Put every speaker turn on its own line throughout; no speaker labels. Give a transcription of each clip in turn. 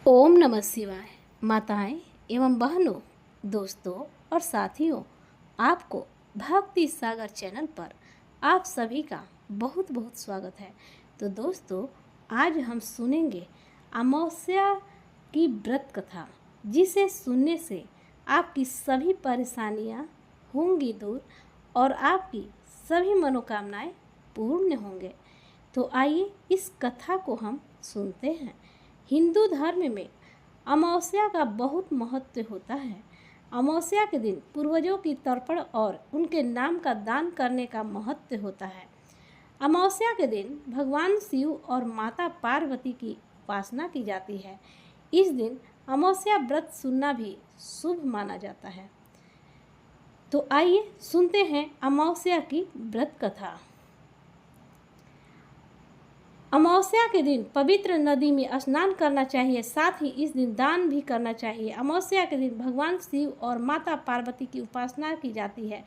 ओम नमः शिवाय। माताएं एवं बहनों, दोस्तों और साथियों, आपको भक्ति सागर चैनल पर आप सभी का बहुत बहुत स्वागत है। तो दोस्तों, आज हम सुनेंगे अमावस्या की व्रत कथा, जिसे सुनने से आपकी सभी परेशानियां होंगी दूर और आपकी सभी मनोकामनाएं पूर्ण होंगे। तो आइए इस कथा को हम सुनते हैं। हिंदू धर्म में अमावस्या का बहुत महत्व होता है। अमावस्या के दिन पूर्वजों की तर्पण और उनके नाम का दान करने का महत्व होता है। अमावस्या के दिन भगवान शिव और माता पार्वती की उपासना की जाती है। इस दिन अमावस्या व्रत सुनना भी शुभ माना जाता है। तो आइए सुनते हैं अमावस्या की व्रत कथा। अमावस्या के दिन पवित्र नदी में स्नान करना चाहिए, साथ ही इस दिन दान भी करना चाहिए। अमावस्या के दिन भगवान शिव और माता पार्वती की उपासना की जाती है।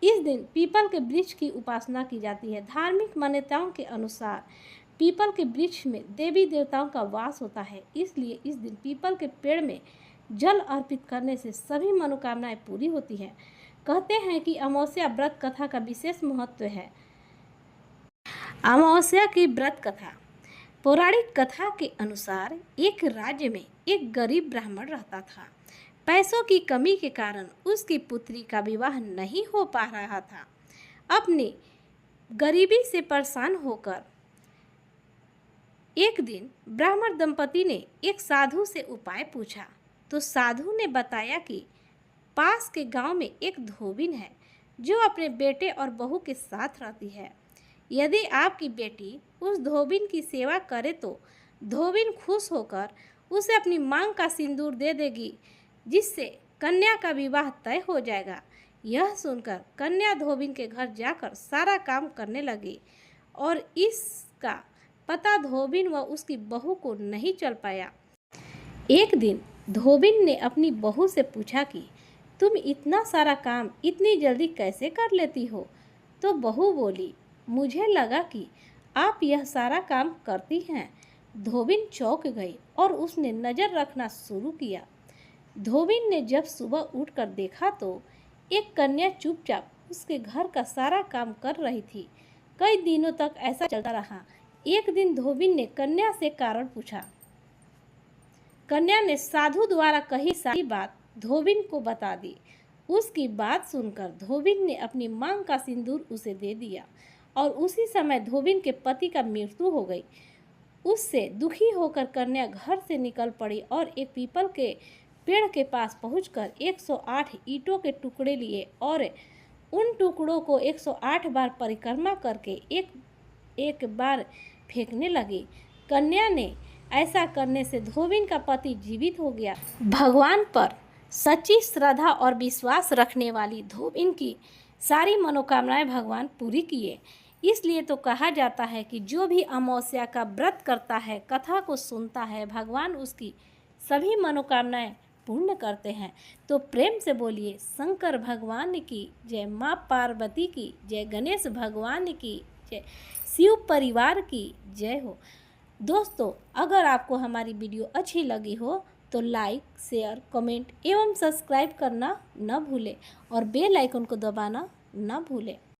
इस दिन पीपल के वृक्ष की उपासना की जाती है। धार्मिक मान्यताओं के अनुसार पीपल के वृक्ष में देवी देवताओं का वास होता है, इसलिए इस दिन पीपल के पेड़ में जल अर्पित करने से सभी मनोकामनाएं पूरी होती हैं। कहते हैं कि अमावस्या व्रत कथा का विशेष महत्व है। अमावस्या की व्रत कथा। पौराणिक कथा के अनुसार एक राज्य में एक गरीब ब्राह्मण रहता था। पैसों की कमी के कारण उसकी पुत्री का विवाह नहीं हो पा रहा था। अपनी गरीबी से परेशान होकर एक दिन ब्राह्मण दंपति ने एक साधु से उपाय पूछा, तो साधु ने बताया कि पास के गांव में एक धोबिन है जो अपने बेटे और बहू के साथ रहती है। यदि आपकी बेटी उस धोबिन की सेवा करे तो धोबिन खुश होकर उसे अपनी मांग का सिंदूर दे देगी, जिससे कन्या का विवाह तय हो जाएगा। यह सुनकर कन्या धोबिन के घर जाकर सारा काम करने लगी और इसका पता धोबिन व उसकी बहू को नहीं चल पाया। एक दिन धोबिन ने अपनी बहू से पूछा कि तुम इतना सारा काम इतनी जल्दी कैसे कर लेती हो? तो बहू बोली, मुझे लगा कि आप यह सारा काम करती हैं। धोबिन चौंक गई और उसने नज़र रखना शुरू किया। धोबिन ने जब सुबह उठकर देखा तो एक कन्या चुपचाप उसके घर का सारा काम कर रही थी। कई दिनों तक ऐसा चलता रहा। एक दिन धोबिन ने कन्या से कारण पूछा। कन्या ने साधु द्वारा कही सारी बात धोबिन को बता दी। उसकी बात सुनकर धोबिन ने अपनी मांग का सिंदूर उसे दे दिया और उसी समय धोबिन के पति का मृत्यु हो गई। उससे दुखी होकर कन्या घर से निकल पड़ी और एक पीपल के पेड़ के पास पहुंचकर 108 ईंटों के टुकड़े लिए और उन टुकड़ों को 108 बार परिक्रमा करके एक बार फेंकने लगी। कन्या ने ऐसा करने से धोबिन का पति जीवित हो गया। भगवान पर सच्ची श्रद्धा और विश्वास रखने वाली धोबिन की सारी मनोकामनाएं भगवान पूरी किए। इसलिए तो कहा जाता है कि जो भी अमावस्या का व्रत करता है, कथा को सुनता है, भगवान उसकी सभी मनोकामनाएं पूर्ण करते हैं। तो प्रेम से बोलिए शंकर भगवान की जय, माँ पार्वती की जय, गणेश भगवान की जय, शिव परिवार की जय हो। दोस्तों, अगर आपको हमारी वीडियो अच्छी लगी हो तो लाइक, शेयर, कमेंट एवं सब्सक्राइब करना न भूलें और बेल आइकन को दबाना न भूलें।